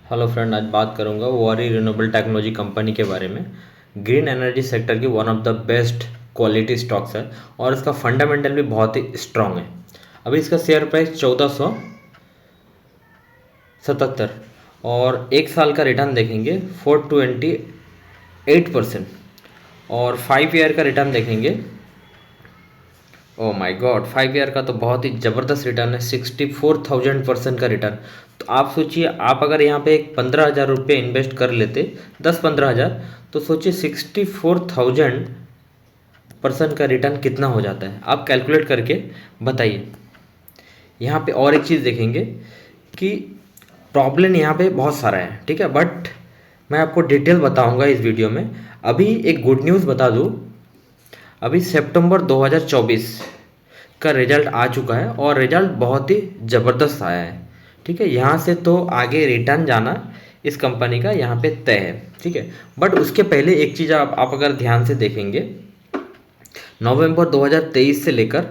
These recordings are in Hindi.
हेलो फ्रेंड, आज बात करूंगा वारी रिन्यूएबल टेक्नोलॉजी कंपनी के बारे में। ग्रीन एनर्जी सेक्टर की one of the best quality stocks है और इसका फंडामेंटल भी बहुत ही स्ट्रांग है। अभी इसका शेयर प्राइस 1477 और एक साल का रिटर्न देखेंगे 428% और 5 ईयर का रिटर्न देखेंगे। ओ माय गॉड, 5 ईयर का तो बहुत ही ज़बरदस्त रिटर्न है, 64,000% का रिटर्न। तो आप सोचिए, आप अगर यहाँ पे 15,000 रुपये इन्वेस्ट कर लेते, 10-15 हज़ार, तो सोचिए 64,000% का रिटर्न कितना हो जाता है। आप कैलकुलेट करके बताइए। यहाँ पे और एक चीज़ देखेंगे कि प्रॉब्लम यहाँ पे बहुत सारा है, ठीक है, बट मैं आपको डिटेल बताऊँगा इस वीडियो में। अभी एक गुड न्यूज़ बता दूँ, अभी सितंबर 2024 का रिजल्ट आ चुका है और रिजल्ट बहुत ही ज़बरदस्त आया है, ठीक है। यहाँ से तो आगे रिटर्न जाना इस कंपनी का यहाँ पे तय है, ठीक है। बट उसके पहले एक चीज़ आप अगर ध्यान से देखेंगे, नवंबर 2023 से लेकर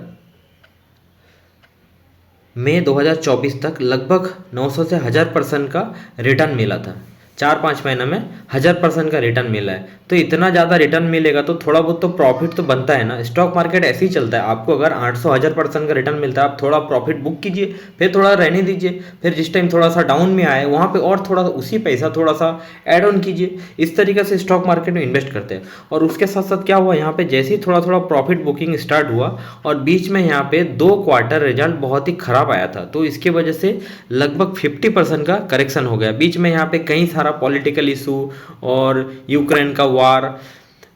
मई 2024 तक लगभग 900 से 1000% का रिटर्न मिला था। 4-5 महीने में 1000% का रिटर्न मिला है। तो इतना ज़्यादा रिटर्न मिलेगा तो थोड़ा बहुत तो प्रॉफिट तो बनता है ना। स्टॉक मार्केट ऐसे ही चलता है। आपको अगर 800-1000% का रिटर्न मिलता है, आप थोड़ा प्रॉफिट बुक कीजिए, फिर थोड़ा रहने दीजिए, फिर जिस टाइम थोड़ा सा डाउन में आए वहाँ पे और थोड़ा उसी पैसा थोड़ा सा ऐड ऑन कीजिए। इस तरीके से स्टॉक मार्केट में इन्वेस्ट करते हैं। और उसके साथ साथ क्या हुआ, यहाँ पे जैसे ही थोड़ा थोड़ा प्रॉफिट बुकिंग स्टार्ट हुआ और बीच में यहाँ पे 2 क्वार्टर रिजल्ट बहुत ही खराब आया था, तो इसकी वजह से लगभग 50% का करेक्शन हो गया। बीच में यहाँ पे कई सारा पॉलिटिकल इशू और यूक्रेन का वार,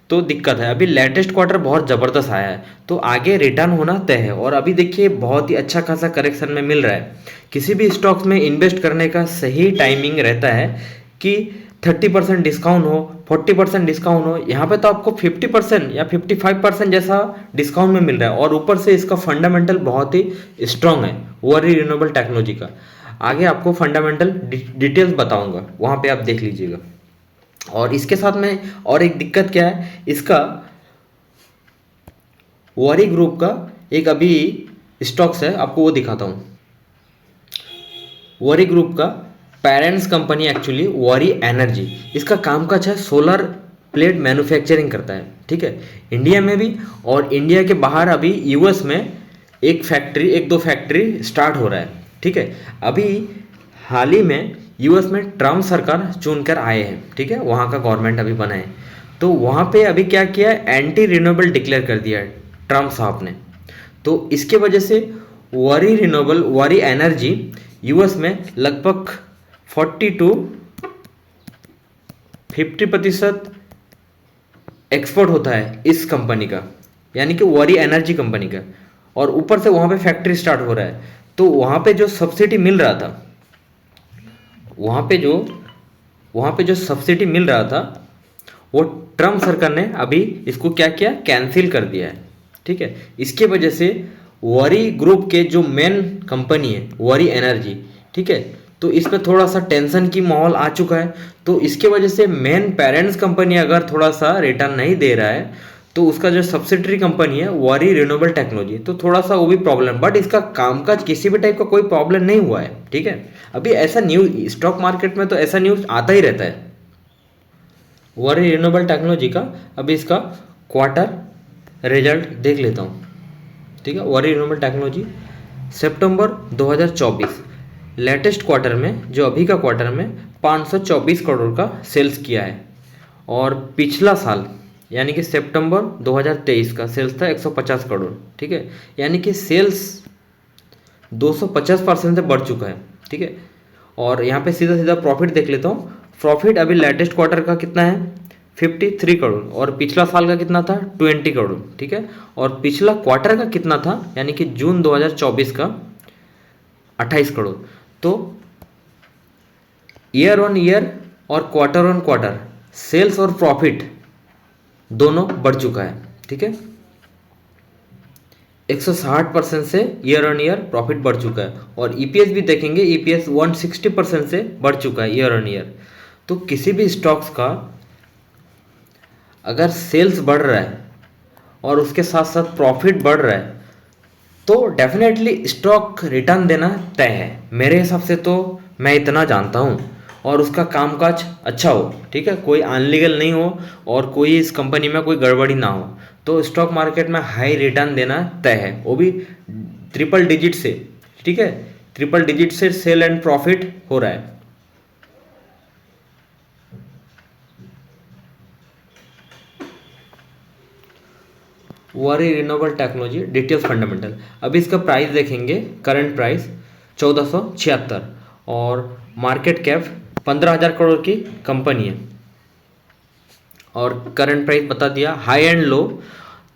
तो दिक्कत है। अभी लेटेस्ट क्वार्टर बहुत ज़बरदस्त आया है, तो आगे रिटर्न होना तय है। और अभी देखिए बहुत ही अच्छा खासा करेक्शन में मिल रहा है। किसी भी स्टॉक्स में इन्वेस्ट करने का सही टाइमिंग रहता है कि 30% डिस्काउंट हो, 40% डिस्काउंट हो। यहाँ पे तो आपको 50% या 55% जैसा डिस्काउंट में मिल रहा है और ऊपर से इसका फंडामेंटल बहुत ही स्ट्रांग है वारी रिन्यूएबल टेक्नोलॉजी का। आगे आपको फंडामेंटल डिटेल्स बताऊंगा, वहाँ पे आप देख लीजिएगा। और इसके साथ में और एक दिक्कत क्या है, इसका वारी ग्रुप का एक अभी स्टॉक्स है, आपको वो दिखाता हूँ। वारी ग्रुप का पेरेंट्स कंपनी एक्चुअली वारी एनर्जी, इसका कामकाज है सोलर प्लेट मैन्युफैक्चरिंग करता है, ठीक है, इंडिया में भी और इंडिया के बाहर अभी यूएस में एक दो फैक्ट्री स्टार्ट हो रहा है, ठीक है। अभी हाल ही में यूएस में ट्रम्प सरकार चुनकर आए हैं, ठीक है, वहाँ का गवर्नमेंट अभी बना है। तो वहाँ पे अभी क्या किया, एंटी रिन्यूएबल डिक्लेयर कर दिया है ट्रम्प साहब ने। तो इसके वजह से वारी एनर्जी यूएस में लगभग 40 to 50% एक्सपोर्ट होता है इस कंपनी का, यानी कि वारी एनर्जी कंपनी का। और ऊपर से वहाँ पे फैक्ट्री स्टार्ट हो रहा है, तो वहाँ पे जो सब्सिडी मिल रहा था, वहाँ पे जो सब्सिडी मिल रहा था वो ट्रम्प सरकार ने अभी इसको क्या किया, कैंसिल कर दिया है, ठीक है। इसके वजह से वारी ग्रुप के जो मेन कंपनी है वारी एनर्जी, ठीक है, तो इस पर थोड़ा सा टेंशन की माहौल आ चुका है। तो इसके वजह से मेन पेरेंट्स कंपनी अगर थोड़ा सा रिटर्न नहीं दे रहा है, तो उसका जो सब्सिडरी कंपनी है वारी रिन्यूएबल टेक्नोलॉजी, तो थोड़ा सा वो भी प्रॉब्लम, बट इसका कामकाज किसी भी टाइप का कोई प्रॉब्लम नहीं हुआ है, ठीक है। अभी ऐसा न्यूज स्टॉक मार्केट में तो ऐसा न्यूज आता ही रहता है। वारी रिन्यूएबल टेक्नोलॉजी का अभी इसका क्वार्टर रिजल्ट देख लेता हूँ, ठीक है। वारी रिन्यूएबल टेक्नोलॉजी सितंबर 2024 लेटेस्ट क्वार्टर में, जो अभी का क्वार्टर में 524 करोड़ का सेल्स किया है। और पिछला साल यानी कि सितंबर 2023 का सेल्स था 150 करोड़, ठीक है, यानी कि सेल्स 250% से बढ़ चुका है, ठीक है। और यहाँ पे सीधा सीधा प्रॉफिट देख लेता हूँ। प्रॉफिट अभी लेटेस्ट क्वार्टर का कितना है, 53 करोड़, और पिछला साल का कितना था, 20 करोड़, ठीक है। और पिछला क्वार्टर का कितना था, यानी कि जून 2024 का 28 करोड़। तो ईयर ऑन ईयर और क्वार्टर ऑन क्वार्टर सेल्स और प्रॉफिट दोनों बढ़ चुका है, ठीक है। 160% से ईयर ऑन ईयर प्रॉफिट बढ़ चुका है। और ईपीएस भी देखेंगे, ईपीएस 160% से बढ़ चुका है ईयर ऑन ईयर। तो किसी भी स्टॉक्स का अगर सेल्स बढ़ रहा है और उसके साथ साथ प्रॉफिट बढ़ रहा है, तो डेफिनेटली स्टॉक रिटर्न देना तय है, मेरे हिसाब से तो मैं इतना जानता हूँ। और उसका कामकाज अच्छा हो, ठीक है, कोई अनलीगल नहीं हो और कोई इस कंपनी में कोई गड़बड़ी ना हो, तो स्टॉक मार्केट में हाई रिटर्न देना तय है, वो भी ट्रिपल डिजिट से, ठीक है, ट्रिपल डिजिट से सेल एंड प्रॉफिट हो रहा है। वारी रिन्यूएबल टेक्नोलॉजी डिटेल्स फंडामेंटल, अभी इसका प्राइस देखेंगे, करंट प्राइस 1476 और मार्केट कैप 15,000 करोड़ की कंपनी है और करंट प्राइस बता दिया। हाई एंड लो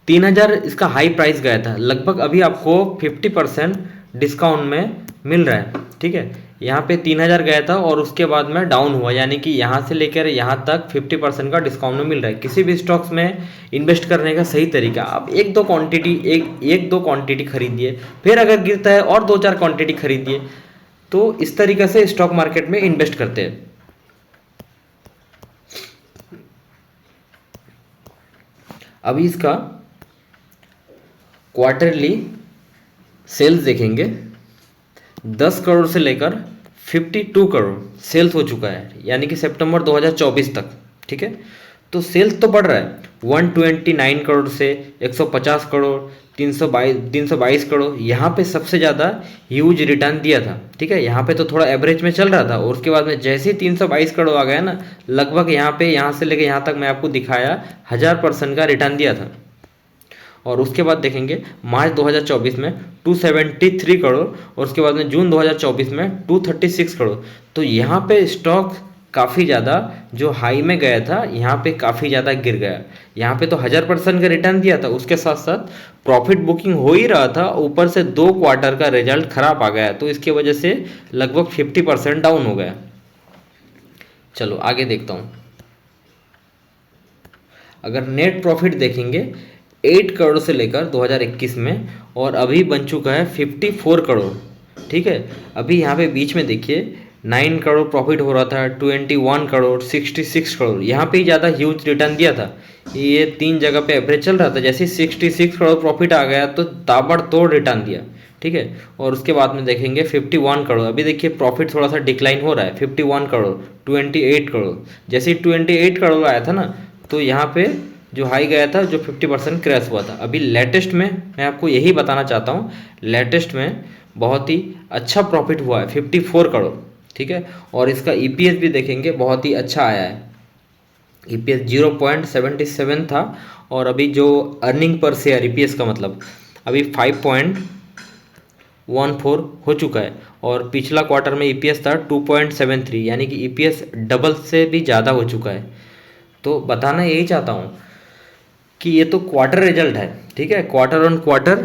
3,000 इसका हाई प्राइस गया था, लगभग अभी आपको 50% डिस्काउंट में मिल रहा है, ठीक है। यहाँ पे 3,000 गया था और उसके बाद में डाउन हुआ, यानी कि यहाँ से लेकर यहाँ तक 50% का डिस्काउंट में मिल रहा है। किसी भी स्टॉक्स में इन्वेस्ट करने का सही तरीका, आप एक दो क्वांटिटी खरीदिए, फिर अगर गिरता है और 2-4 क्वांटिटी खरीदिए, तो इस तरीके से स्टॉक मार्केट में इन्वेस्ट करते हैं। अभी इसका क्वार्टरली सेल्स देखेंगे, 10 करोड़ से लेकर 52 करोड़ सेल्स हो चुका है, यानी कि सितंबर 2024 तक, ठीक है। तो सेल्स तो बढ़ रहा है 129 करोड़ से 150 करोड़, 322 करोड़, यहाँ पे सबसे ज़्यादा ह्यूज रिटर्न दिया था, ठीक है। यहाँ पे तो थोड़ा एवरेज में चल रहा था और उसके बाद में जैसे ही 322 करोड़ आ गया ना, लगभग यहाँ से लेकर यहाँ तक मैं आपको दिखाया 1000% का रिटर्न दिया था। और उसके बाद देखेंगे मार्च 2024 में 273 करोड़ और उसके बाद में जून 2024 में 236 करोड़। तो यहाँ पे स्टॉक काफ़ी ज़्यादा जो हाई में गया था, यहाँ पे काफ़ी ज़्यादा गिर गया। यहाँ पे तो 1000% का रिटर्न दिया था, उसके साथ साथ प्रॉफिट बुकिंग हो ही रहा था, ऊपर से 2 क्वार्टर का रिजल्ट खराब आ गया, तो इसकी वजह से लगभग 50% डाउन हो गया। चलो आगे देखता हूँ। अगर नेट प्रॉफिट देखेंगे 8 करोड़ से लेकर 2021 में और अभी बन चुका है 54 करोड़, ठीक है। अभी यहाँ पे बीच में देखिए 9 करोड़ प्रॉफिट हो रहा था, 21 करोड़, 66 करोड़, यहाँ पे ही ज़्यादा ह्यूज रिटर्न दिया था। ये 3 जगह पे एवरेज चल रहा था, जैसे 66 करोड़ प्रॉफिट आ गया तो ताबड़तोड़ रिटर्न दिया, ठीक है। और उसके बाद में देखेंगे 51 करोड़, अभी देखिए प्रॉफिट थोड़ा सा डिक्लाइन हो रहा है, 51 करोड़, 28 करोड़, जैसे ही 28 करोड़ आया था ना, तो यहाँ पे जो हाई गया था, जो 50% क्रैश हुआ था। अभी लेटेस्ट में मैं आपको यही बताना चाहता हूँ, लेटेस्ट में बहुत ही अच्छा प्रॉफिट हुआ है 54 करोड़, ठीक है। और इसका ईपीएस भी देखेंगे बहुत ही अच्छा आया है, ईपीएस 0.77 था और अभी जो अर्निंग पर शेयर ईपीएस का मतलब अभी 5.14 हो चुका है और पिछला क्वार्टर में ईपीएस था 2.73, यानी कि ईपीएस डबल से भी ज़्यादा हो चुका है। तो बताना यही चाहता हूँ कि ये तो क्वार्टर रिजल्ट है, ठीक है, क्वार्टर ऑन क्वार्टर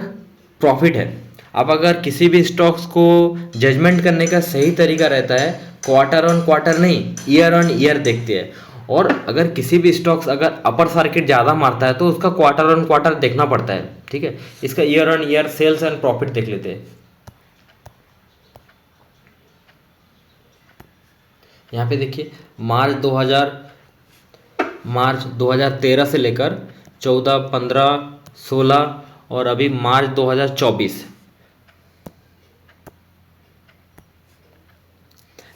प्रॉफिट है। अब अगर किसी भी स्टॉक्स को जजमेंट करने का सही तरीका रहता है, क्वार्टर ऑन क्वार्टर नहीं, ईयर ऑन ईयर देखते हैं। और अगर किसी भी स्टॉक्स अगर अपर सर्किट ज़्यादा मारता है तो उसका क्वार्टर ऑन क्वार्टर देखना पड़ता है, ठीक है। इसका year on year sales and profit देख लेते हैं। यहाँ पे देखिए मार्च 2013 से लेकर 14, 15, 16 और अभी मार्च 2024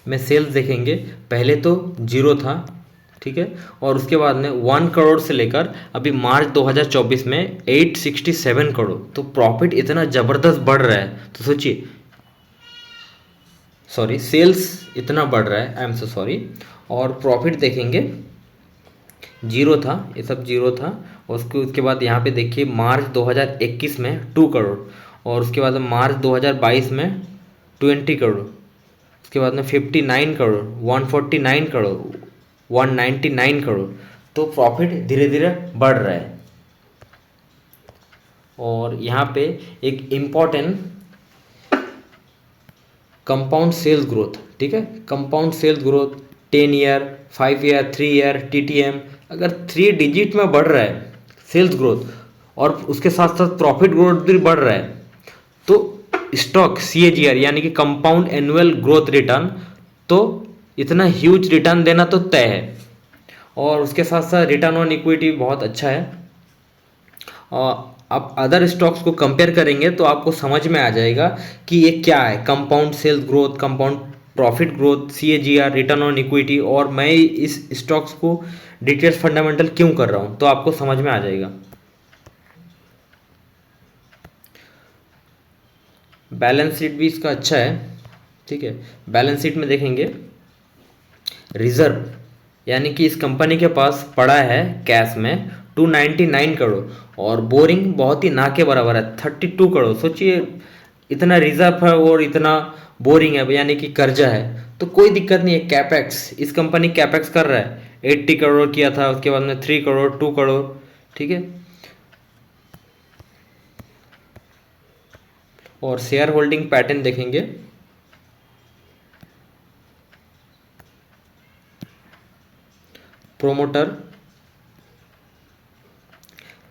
में सेल्स देखेंगे, पहले तो जीरो था, ठीक है, और उसके बाद में 1 करोड़ से लेकर अभी मार्च 2024 में 867 करोड़। तो प्रॉफिट इतना ज़बरदस्त बढ़ रहा है, तो सोचिए, सॉरी सेल्स इतना बढ़ रहा है, आई एम सो सॉरी, और प्रॉफिट देखेंगे जीरो था, ये सब जीरो था। और उसके बाद यहाँ पे देखिए मार्च 2021 में 2 करोड़ और उसके बाद मार्च 2022 में 20 करोड़, उसके बाद में 59 करोड़, 149 करोड़, 199 करोड़। तो प्रॉफिट धीरे धीरे बढ़ रहा है। और यहाँ पे एक इम्पॉर्टेंट कंपाउंड सेल्स ग्रोथ, ठीक है, compound sales growth 10 year, 5 year, 3 year, TTM, अगर 3 डिजिट में बढ़ रहा है सेल्स ग्रोथ और उसके साथ साथ प्रॉफिट ग्रोथ भी बढ़ रहा है, तो स्टॉक सीएजीआर यानी कि कंपाउंड एनुअल ग्रोथ रिटर्न, तो इतना ह्यूज रिटर्न देना तो तय है। और उसके साथ साथ रिटर्न ऑन इक्विटी बहुत अच्छा है। और आप अदर स्टॉक्स को कंपेयर करेंगे तो आपको समझ में आ जाएगा कि ये क्या है, compound sales growth, compound profit growth, CAGR, return on equity, और मैं इस स्टॉक्स को डिटेल्स फंडामेंटल क्यों कर रहा हूँ, तो आपको समझ में आ जाएगा। बैलेंस शीट भी इसका अच्छा है, ठीक है। बैलेंस शीट में देखेंगे रिजर्व, यानी कि इस कंपनी के पास पड़ा है कैश में 299 करोड़, और बोरिंग बहुत ही ना के बराबर है 32 करोड़। सोचिए इतना रिजर्व है और इतना बोरिंग है, यानी कि कर्जा है, तो कोई दिक्कत नहीं है। कैपेक्स, इस कंपनी कैपेक्स कर रहा है, 80 करोड़ किया था, उसके बाद में 3 करोड़, 2 करोड़, ठीक है। और शेयर होल्डिंग पैटर्न देखेंगे, प्रोमोटर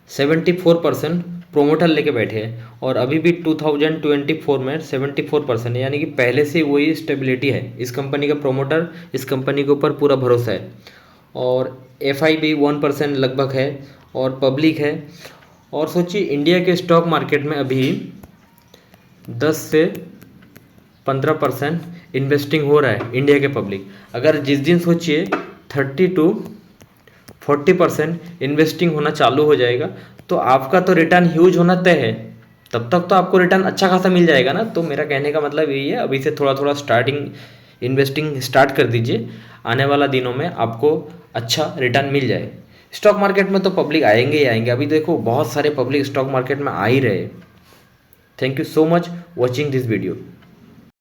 74% प्रोमोटर लेके बैठे हैं, और अभी भी 2024 में 74%, यानी कि पहले से वही स्टेबिलिटी है इस कंपनी का। प्रोमोटर, इस कंपनी के ऊपर पूरा भरोसा है। और FI भी 1% लगभग है, और पब्लिक है। और सोचिए इंडिया के स्टॉक मार्केट में अभी 10 से 15% इन्वेस्टिंग हो रहा है इंडिया के पब्लिक। अगर जिस दिन सोचिए 30 to 40% इन्वेस्टिंग होना चालू हो जाएगा, तो आपका तो रिटर्न ह्यूज होना तय है। तब तक तो आपको रिटर्न अच्छा खासा मिल जाएगा ना। तो मेरा कहने का मतलब यही है, अभी से थोड़ा थोड़ा इन्वेस्टिंग स्टार्ट कर दीजिए, आने वाला दिनों में आपको अच्छा रिटर्न मिल जाए। स्टॉक मार्केट में तो पब्लिक आएंगे ही आएंगे, अभी देखो बहुत सारे पब्लिक स्टॉक मार्केट में आ ही रहे। Thank you so much watching this video.